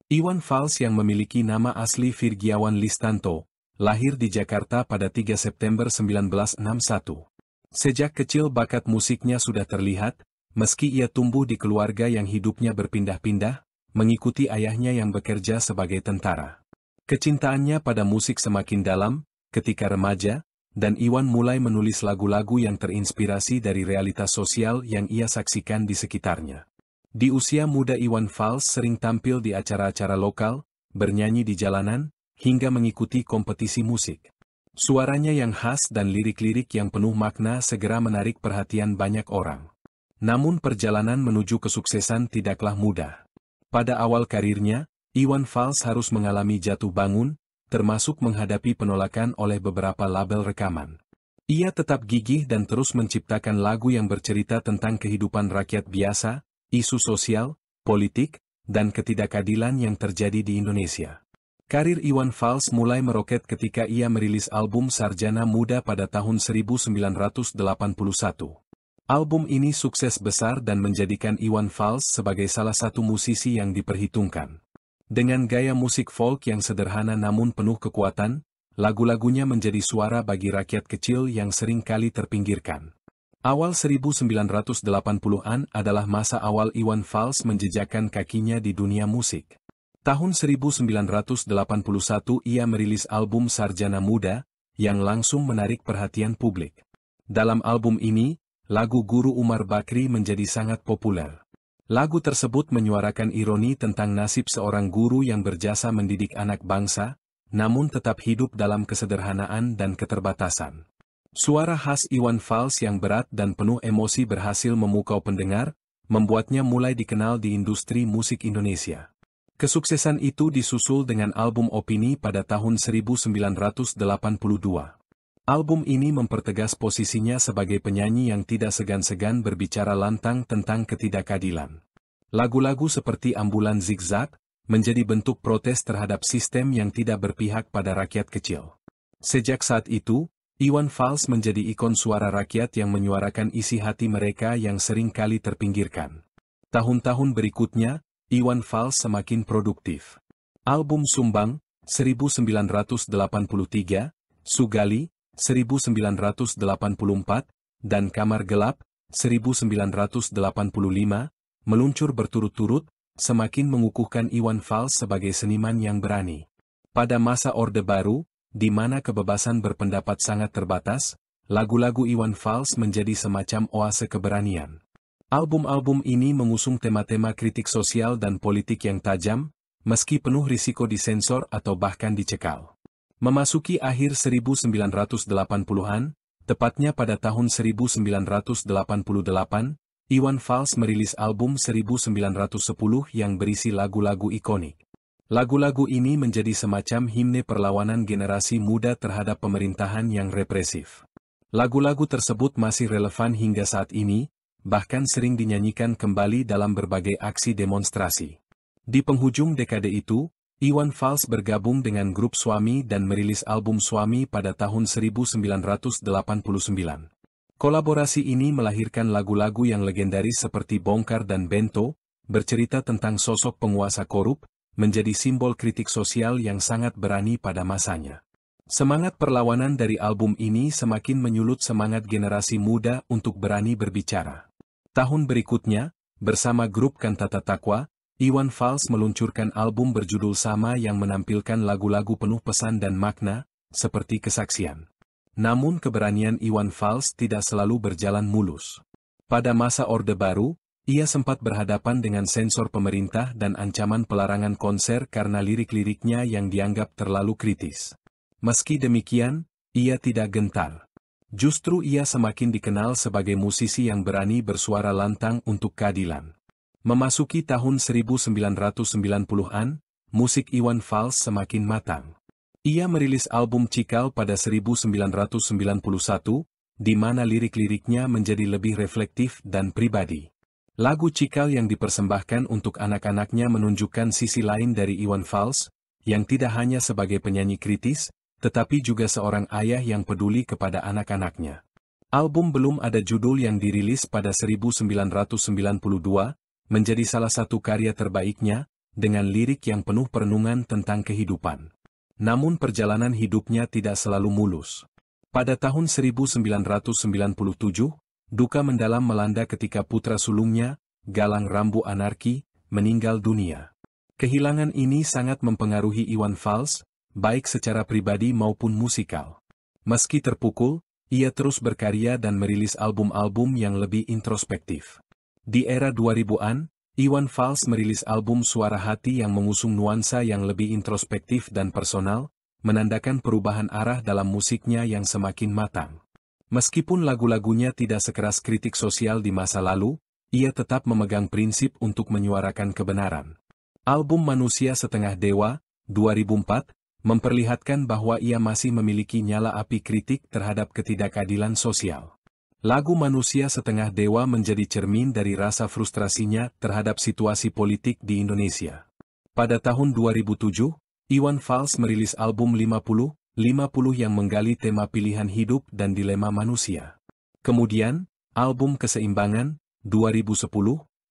Iwan Fals yang memiliki nama asli Virgiawan Listanto, lahir di Jakarta pada 3 September 1961. Sejak kecil bakat musiknya sudah terlihat, meski ia tumbuh di keluarga yang hidupnya berpindah-pindah, mengikuti ayahnya yang bekerja sebagai tentara. Kecintaannya pada musik semakin dalam, ketika remaja, dan Iwan mulai menulis lagu-lagu yang terinspirasi dari realitas sosial yang ia saksikan di sekitarnya. Di usia muda Iwan Fals sering tampil di acara-acara lokal, bernyanyi di jalanan, hingga mengikuti kompetisi musik. Suaranya yang khas dan lirik-lirik yang penuh makna segera menarik perhatian banyak orang. Namun perjalanan menuju kesuksesan tidaklah mudah. Pada awal karirnya, Iwan Fals harus mengalami jatuh bangun, termasuk menghadapi penolakan oleh beberapa label rekaman. Ia tetap gigih dan terus menciptakan lagu yang bercerita tentang kehidupan rakyat biasa, isu sosial, politik, dan ketidakadilan yang terjadi di Indonesia. Karir Iwan Fals mulai meroket ketika ia merilis album Sarjana Muda pada tahun 1981. Album ini sukses besar dan menjadikan Iwan Fals sebagai salah satu musisi yang diperhitungkan. Dengan gaya musik folk yang sederhana namun penuh kekuatan, lagu-lagunya menjadi suara bagi rakyat kecil yang sering kali terpinggirkan. Awal 1980-an adalah masa awal Iwan Fals menjejakkan kakinya di dunia musik. Tahun 1981 ia merilis album Sarjana Muda, yang langsung menarik perhatian publik. Dalam album ini, lagu Guru Umar Bakri menjadi sangat populer. Lagu tersebut menyuarakan ironi tentang nasib seorang guru yang berjasa mendidik anak bangsa, namun tetap hidup dalam kesederhanaan dan keterbatasan. Suara khas Iwan Fals yang berat dan penuh emosi berhasil memukau pendengar, membuatnya mulai dikenal di industri musik Indonesia. Kesuksesan itu disusul dengan album Opini pada tahun 1982. Album ini mempertegas posisinya sebagai penyanyi yang tidak segan-segan berbicara lantang tentang ketidakadilan. Lagu-lagu seperti Ambulan Zigzag menjadi bentuk protes terhadap sistem yang tidak berpihak pada rakyat kecil. Sejak saat itu, Iwan Fals menjadi ikon suara rakyat yang menyuarakan isi hati mereka yang sering kali terpinggirkan. Tahun-tahun berikutnya, Iwan Fals semakin produktif. Album Sumbang, 1983, Sugali, 1984, dan Kamar Gelap, 1985, meluncur berturut-turut, semakin mengukuhkan Iwan Fals sebagai seniman yang berani. Pada masa Orde Baru, di mana kebebasan berpendapat sangat terbatas, lagu-lagu Iwan Fals menjadi semacam oase keberanian. Album-album ini mengusung tema-tema kritik sosial dan politik yang tajam, meski penuh risiko disensor atau bahkan dicekal. Memasuki akhir 1980-an, tepatnya pada tahun 1988, Iwan Fals merilis album 1910 yang berisi lagu-lagu ikonik. Lagu-lagu ini menjadi semacam himne perlawanan generasi muda terhadap pemerintahan yang represif. Lagu-lagu tersebut masih relevan hingga saat ini, bahkan sering dinyanyikan kembali dalam berbagai aksi demonstrasi. Di penghujung dekade itu, Iwan Fals bergabung dengan grup Suami dan merilis album Suami pada tahun 1989. Kolaborasi ini melahirkan lagu-lagu yang legendaris seperti Bongkar dan Bento, bercerita tentang sosok penguasa korup, menjadi simbol kritik sosial yang sangat berani pada masanya. Semangat perlawanan dari album ini semakin menyulut semangat generasi muda untuk berani berbicara. Tahun berikutnya, bersama grup Kantata Takwa, Iwan Fals meluncurkan album berjudul sama yang menampilkan lagu-lagu penuh pesan dan makna, seperti Kesaksian. Namun keberanian Iwan Fals tidak selalu berjalan mulus. Pada masa Orde Baru, ia sempat berhadapan dengan sensor pemerintah dan ancaman pelarangan konser karena lirik-liriknya yang dianggap terlalu kritis. Meski demikian, ia tidak gentar. Justru ia semakin dikenal sebagai musisi yang berani bersuara lantang untuk keadilan. Memasuki tahun 1990-an, musik Iwan Fals semakin matang. Ia merilis album Cikal pada 1991, di mana lirik-liriknya menjadi lebih reflektif dan pribadi. Lagu Cikal yang dipersembahkan untuk anak-anaknya menunjukkan sisi lain dari Iwan Fals, yang tidak hanya sebagai penyanyi kritis, tetapi juga seorang ayah yang peduli kepada anak-anaknya. Album Belum Ada Judul yang dirilis pada 1992, menjadi salah satu karya terbaiknya, dengan lirik yang penuh perenungan tentang kehidupan. Namun perjalanan hidupnya tidak selalu mulus. Pada tahun 1997, duka mendalam melanda ketika putra sulungnya, Galang Rambu Anarki, meninggal dunia. Kehilangan ini sangat mempengaruhi Iwan Fals, baik secara pribadi maupun musikal. Meski terpukul, ia terus berkarya dan merilis album-album yang lebih introspektif. Di era 2000-an, Iwan Fals merilis album Suara Hati yang mengusung nuansa yang lebih introspektif dan personal, menandakan perubahan arah dalam musiknya yang semakin matang. Meskipun lagu-lagunya tidak sekeras kritik sosial di masa lalu, ia tetap memegang prinsip untuk menyuarakan kebenaran. Album Manusia Setengah Dewa, 2004, memperlihatkan bahwa ia masih memiliki nyala api kritik terhadap ketidakadilan sosial. Lagu Manusia Setengah Dewa menjadi cermin dari rasa frustrasinya terhadap situasi politik di Indonesia. Pada tahun 2007, Iwan Fals merilis album 50 yang menggali tema pilihan hidup dan dilema manusia. Kemudian, album Keseimbangan, 2010,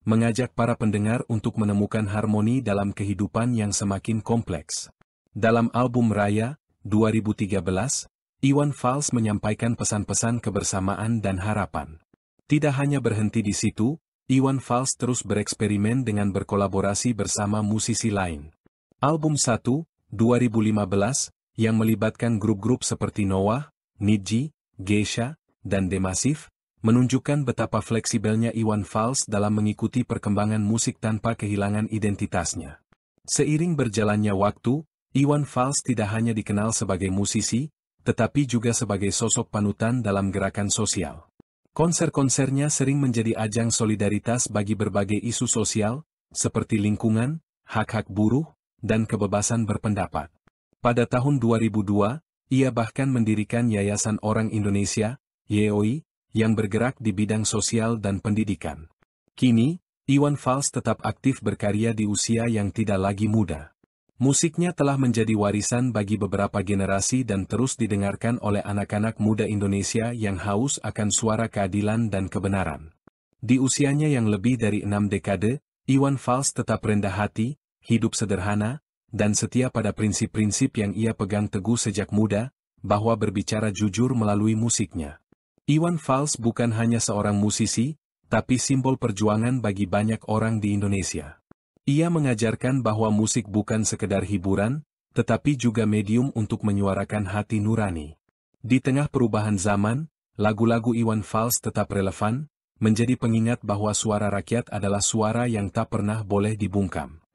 mengajak para pendengar untuk menemukan harmoni dalam kehidupan yang semakin kompleks. Dalam album Raya, 2013, Iwan Fals menyampaikan pesan-pesan kebersamaan dan harapan. Tidak hanya berhenti di situ, Iwan Fals terus bereksperimen dengan berkolaborasi bersama musisi lain. Album 1, 2015, yang melibatkan grup-grup seperti Noah, Nidji, Geisha, dan Demasif, menunjukkan betapa fleksibelnya Iwan Fals dalam mengikuti perkembangan musik tanpa kehilangan identitasnya. Seiring berjalannya waktu, Iwan Fals tidak hanya dikenal sebagai musisi, tetapi juga sebagai sosok panutan dalam gerakan sosial. Konser-konsernya sering menjadi ajang solidaritas bagi berbagai isu sosial, seperti lingkungan, hak-hak buruh, dan kebebasan berpendapat. Pada tahun 2002, ia bahkan mendirikan Yayasan Orang Indonesia, YOI, yang bergerak di bidang sosial dan pendidikan. Kini, Iwan Fals tetap aktif berkarya di usia yang tidak lagi muda. Musiknya telah menjadi warisan bagi beberapa generasi dan terus didengarkan oleh anak-anak muda Indonesia yang haus akan suara keadilan dan kebenaran. Di usianya yang lebih dari 6 dekade, Iwan Fals tetap rendah hati, hidup sederhana, dan setia pada prinsip-prinsip yang ia pegang teguh sejak muda, bahwa berbicara jujur melalui musiknya. Iwan Fals bukan hanya seorang musisi, tapi simbol perjuangan bagi banyak orang di Indonesia. Ia mengajarkan bahwa musik bukan sekedar hiburan, tetapi juga medium untuk menyuarakan hati nurani. Di tengah perubahan zaman, lagu-lagu Iwan Fals tetap relevan, menjadi pengingat bahwa suara rakyat adalah suara yang tak pernah boleh dibungkam.